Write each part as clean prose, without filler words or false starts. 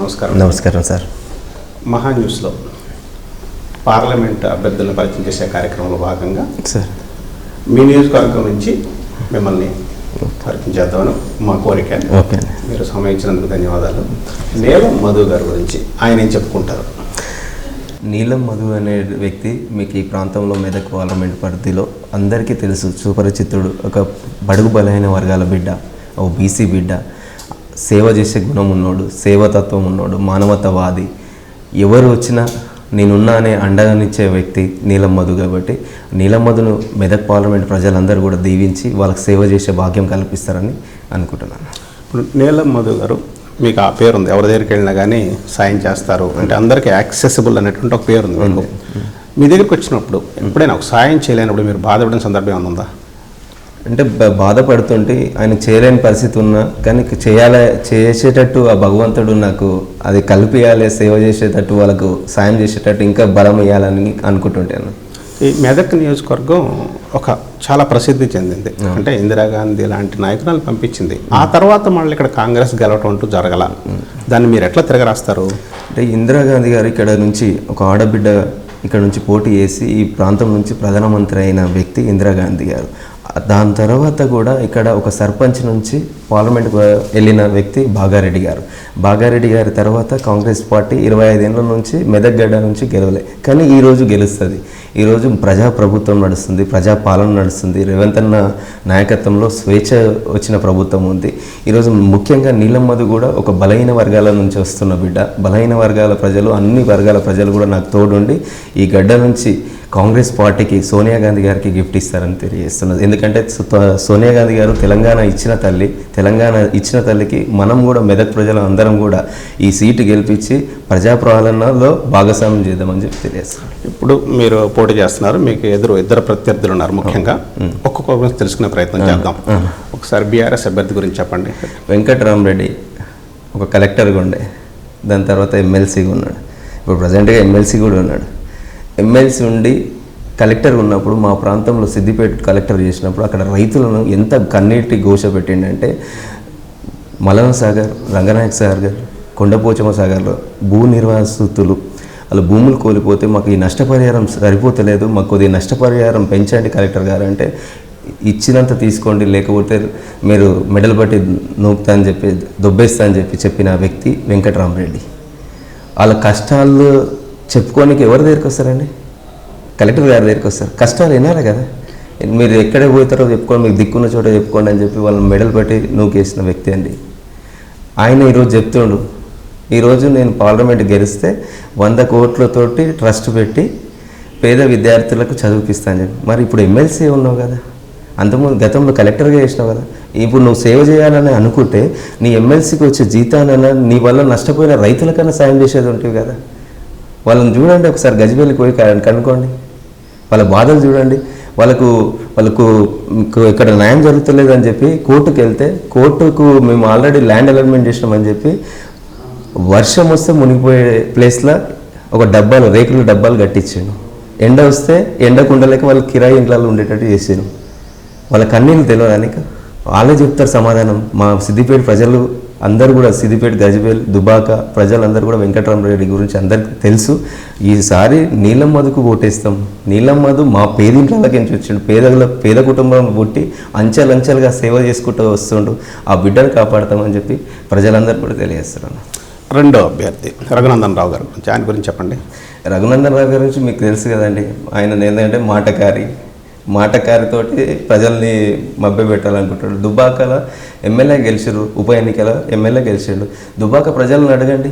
నమస్కారం. నమస్కారం సార్. మహా న్యూస్లో పార్లమెంట్ అభ్యర్థులను పరిచయం చేసే కార్యక్రమంలో భాగంగా సార్ మీ నియోజకవర్గం నుంచి మిమ్మల్ని పరిచయం చేద్దామని మా కోరిక. ఓకే, మీరు సమయం ఇచ్చినందుకు ధన్యవాదాలు. నీలం మధు గారి గురించి ఆయన ఏం చెప్పుకుంటారు? నీలం మధు అనే వ్యక్తి మీకు ఈ ప్రాంతంలో మెదక్ పార్లమెంట్ పరిధిలో అందరికీ తెలుసు, సుపరిచితుడు. ఒక బడుగు బలహీన వర్గాల బిడ్డ, ఓ బీసీ బిడ్డ, సేవ చేసే గుణం ఉన్నోడు, సేవతత్వం ఉన్నోడు, మానవతావాది. ఎవరు వచ్చినా నేనున్నా అనే అండగానిచ్చే వ్యక్తి నీలం మధు. కాబట్టి నీలం మధును మెదక్ పార్లమెంట్ ప్రజలందరూ కూడా దీవించి వాళ్ళకి సేవ చేసే భాగ్యం కల్పిస్తారని అనుకుంటున్నాను. ఇప్పుడు నీలం మధు గారు, మీకు ఆ పేరు ఉంది, ఎవరి దగ్గరికి వెళ్ళినా కానీ సాయం చేస్తారు అంటే అందరికీ యాక్సెసిబుల్ అనేటువంటి ఒక పేరు ఉంది మీకు. మీ దగ్గరికి వచ్చినప్పుడు ఎప్పుడైనా ఒక సాయం చేయలేనప్పుడు మీరు బాధపడిన సందర్భం ఏమైనా ఉందా? అంటే బాధపడుతుంటే ఆయన చేయలేని పరిస్థితి ఉన్నా కానీ చేసేటట్టు ఆ భగవంతుడు నాకు అది కల్పియాలి, సేవ చేసేటట్టు, వాళ్ళకు సాయం చేసేటట్టు ఇంకా బలం ఇవ్వాలని అనుకుంటుంటాను. ఈ మెదక్ నియోజకవర్గం ఒక చాలా ప్రసిద్ధి చెందింది. అంటే ఇందిరాగాంధీ లాంటి నాయకురాలు పంపించింది. ఆ తర్వాత మళ్ళీ ఇక్కడ కాంగ్రెస్ గెలవటం అంటూ జరగల. దాన్ని మీరు ఎట్లా తిరగరాస్తారు? అంటే ఇందిరాగాంధీ గారు ఇక్కడ నుంచి ఒక ఆడబిడ్డ ఇక్కడ నుంచి పోటీ చేసి ఈ ప్రాంతం నుంచి ప్రధానమంత్రి అయిన వ్యక్తి ఇందిరాగాంధీ గారు. దాని తర్వాత కూడా ఇక్కడ ఒక సర్పంచ్ నుంచి పార్లమెంట్కి వెళ్ళిన వ్యక్తి బాగారెడ్డి గారు. బాగారెడ్డి గారి తర్వాత కాంగ్రెస్ పార్టీ 25 ఏళ్ళ నుంచి మెదక్ గడ్డ నుంచి గెలవలే, కానీ ఈరోజు గెలుస్తుంది. ఈరోజు ప్రజాప్రభుత్వం నడుస్తుంది, ప్రజాపాలన నడుస్తుంది. రేవంత్ అన్న నాయకత్వంలో స్వేచ్ఛ వచ్చిన ప్రభుత్వం ఉంది. ఈరోజు ముఖ్యంగా నీలం మధు కూడా ఒక బలహీన వర్గాల నుంచి వస్తున్న బిడ్డ. బలహీన వర్గాల ప్రజలు, అన్ని వర్గాల ప్రజలు కూడా నాకు తోడుండి ఈ గడ్డ నుంచి కాంగ్రెస్ పార్టీకి సోనియా గాంధీ గారికి గిఫ్ట్ ఇస్తారని తెలియజేస్తున్నది. ఎందుకంటే సోనియా గాంధీ గారు తెలంగాణ ఇచ్చిన తల్లి. తెలంగాణ ఇచ్చిన తల్లికి మనం కూడా మెదక్ ప్రజలు అందరం కూడా ఈ సీటు గెలిపించి ప్రజాపాలనలో భాగస్వామ్యం చేద్దామని చెప్పి తెలియజేస్తున్నారు. ఇప్పుడు మీరు పోటీ చేస్తున్నారు, మీకు ఇద్దరు ప్రత్యర్థులు ఉన్నారు. ముఖ్యంగా ఒక్కొక్క గురించి తెలుసుకునే ప్రయత్నం చేద్దాం. ఒకసారి బీఆర్ఎస్ అభ్యర్థి గురించి చెప్పండి. వెంకటరామరెడ్డి ఒక కలెక్టర్గా ఉండే, దాని తర్వాత ఎమ్మెల్సీగా ఉన్నాడు. ఇప్పుడు ప్రజెంట్గా ఎమ్మెల్సీ కూడా ఉన్నాడు. ఎమ్మెల్సీ ఉండి కలెక్టర్ ఉన్నప్పుడు మా ప్రాంతంలో సిద్దిపేట కలెక్టర్ చేసినప్పుడు అక్కడ రైతులను ఎంత కన్నీటి ఘోష పెట్టిండంటే, మలన సాగర్, రంగనాయక సాగర్, కొండపోచమ్మ సాగర్లో భూ నిర్వాసితులు వాళ్ళ భూములు కోల్పోతే మాకు ఈ నష్టపరిహారం సరిపోతలేదు, మాకు కొద్దిగా నష్టపరిహారం పెంచండి కలెక్టర్ గారు అంటే, ఇచ్చినంత తీసుకోండి లేకపోతే మీరు మెడల్ బట్టి నూపుతా అని చెప్పి దొబ్బేస్తా అని చెప్పిన వ్యక్తి వెంకటరామరెడ్డి. వాళ్ళ కష్టాలు చెప్పుకోనికి ఎవరి దగ్గరికి వస్తారండి? కలెక్టర్ గారి దగ్గరికి వస్తారు. కష్టాలు వినాలి కదా. మీరు ఎక్కడ పోతారో చెప్పుకోండి, మీకు దిక్కున్న చోట చెప్పుకోండి అని చెప్పి వాళ్ళని మెడల్ పెట్టి నూకేసిన వ్యక్తి అండి ఆయన. ఈరోజు చెప్తుండు, ఈరోజు నేను పార్లమెంట్ గెలిస్తే 100 కోట్లతోటి ట్రస్ట్ పెట్టి పేద విద్యార్థులకు చదివిపిస్తాను చెప్పి. మరి ఇప్పుడు ఎమ్మెల్సీ ఉన్నావు కదా, అంతకుముందు గతంలో కలెక్టర్గా చేసినావు కదా. ఇప్పుడు నువ్వు సేవ చేయాలని అనుకుంటే నీ ఎమ్మెల్సీకి వచ్చే జీతానైనా నీ వల్ల నష్టపోయిన రైతులకన్నా సాయం చేసేది ఉంటుంది కదా. వాళ్ళని చూడండి, ఒకసారి గజిబిల్లికి పోయి కనుక్కోండి, వాళ్ళ బాధలు చూడండి. వాళ్ళకు ఇక్కడ న్యాయం జరుగుతలేదని చెప్పి కోర్టుకు వెళ్తే, కోర్టుకు మేము ఆల్రెడీ ల్యాండ్ అలాట్మెంట్ చేసినామని చెప్పి వర్షం వస్తే మునిగిపోయే ప్లేస్లో ఒక డబ్బాలు, రేకుల డబ్బాలు కట్టించాను. ఎండ వస్తే ఎండకుండలేక వాళ్ళకి కిరాయి ఇంట్లో ఉండేటట్టు చేసాను. వాళ్ళ కన్నీళ్ళు తెలియడానికి వాళ్ళే చెప్తారు సమాధానం. మా సిద్దిపేట ప్రజలు అందరూ కూడా, సిద్దిపేట, గజ్వేల్, దుబాక ప్రజలందరూ కూడా వెంకటరామరెడ్డి గురించి అందరికీ తెలుసు. ఈసారి నీలం మధుకు ఓటేస్తాం. నీలం మధు మా పేదింట్లకి నుంచి వచ్చిండు, పేద కుటుంబం పుట్టి అంచెలంచెలుగా సేవ చేసుకుంటూ వస్తుండు. ఆ బిడ్డను కాపాడతామని చెప్పి ప్రజలందరూ కూడా తెలియజేస్తున్నాను. రెండో అభ్యర్థి రఘునందన్ రావు గారు, ఆయన గురించి చెప్పండి. రఘునందన్ రావు గురించి మీకు తెలుసు కదండి. ఆయన ఏంటంటే మాటకారితోటి ప్రజల్ని మభ్యపెట్టాలనుకుంటాడు. దుబాకలో ఎమ్మెల్యే గెలిచారు, ఉప ఎన్నికలో ఎమ్మెల్యే గెలిచాడు. దుబాక ప్రజలను అడగండి,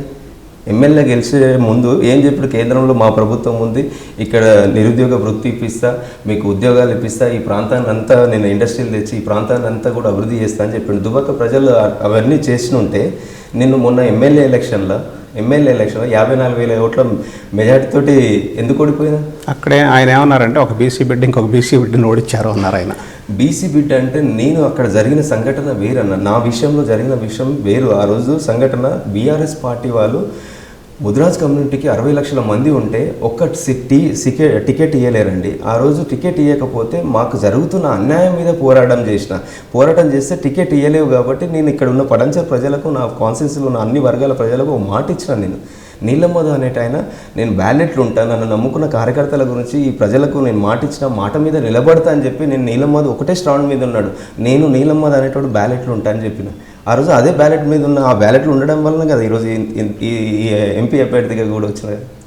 ఎమ్మెల్యే గెలిచే ముందు ఏం చెప్పాడు? కేంద్రంలో మా ప్రభుత్వం ఉంది, ఇక్కడ నిరుద్యోగ వృత్తి ఇప్పిస్తా, మీకు ఉద్యోగాలు ఇప్పిస్తా, ఈ ప్రాంతాన్ని అంతా నేను ఇండస్ట్రీలు తెచ్చి ఈ ప్రాంతాన్ని అంతా కూడా అభివృద్ధి చేస్తా అని చెప్పాడు. దుబాక ప్రజలు అవన్నీ చేసినుంటే నిన్ను మొన్న ఎమ్మెల్యే ఎలక్షన్లో 54,000 ఓట్ల మెజార్టీతోటి ఎందుకు ఓడిపోయినా? అక్కడే ఆయన ఏమన్నారంటే, ఒక బీసీ బిడ్డ ఇంకొక బీసీ బిడ్డను ఓడించారు అన్నారు ఆయన. బీసీ బిడ్డ అంటే నేను అక్కడ జరిగిన సంఘటన వేరన్న, నా విషయంలో జరిగిన విషయం వేరు. ఆ రోజు సంఘటన బీఆర్ఎస్ పార్టీ వాళ్ళు ముదిరాజ్ కమ్యూనిటీకి 60 లక్షల మంది ఉంటే ఒక్క టికెట్ ఇవ్వలేరండి. ఆ రోజు టికెట్ ఇవ్వకపోతే మాకు జరుగుతున్న అన్యాయం మీద పోరాటం చేస్తే టికెట్ ఇవ్వలేవు కాబట్టి నేను ఇక్కడ ఉన్న పడంచర్ ప్రజలకు, నా కాన్స్టిట్యూన్సీలో ఉన్న అన్ని వర్గాల ప్రజలకు ఒక మాట ఇచ్చిన. నేను నీలమ్మధు అనేటాయన నేను బ్యాలెట్లు ఉంటాను, నన్ను నమ్ముకున్న కార్యకర్తల గురించి ఈ ప్రజలకు నేను మాట ఇచ్చిన మాట మీద నిలబడతా అని చెప్పి నేను నీలమ్మధు ఒకటే స్టాండ్ మీద ఉన్నాడు. నేను నీలమ్మధు అనేటోడు బ్యాలెట్లు ఉంటా అని చెప్పిన. ఆ రోజు అదే బ్యాలెట్ మీద ఉన్న ఆ బ్యాలెట్లు ఉండడం వలన కదా ఈరోజు ఈ ఎంపీ అభ్యర్థిగా కూడా వచ్చినాయి.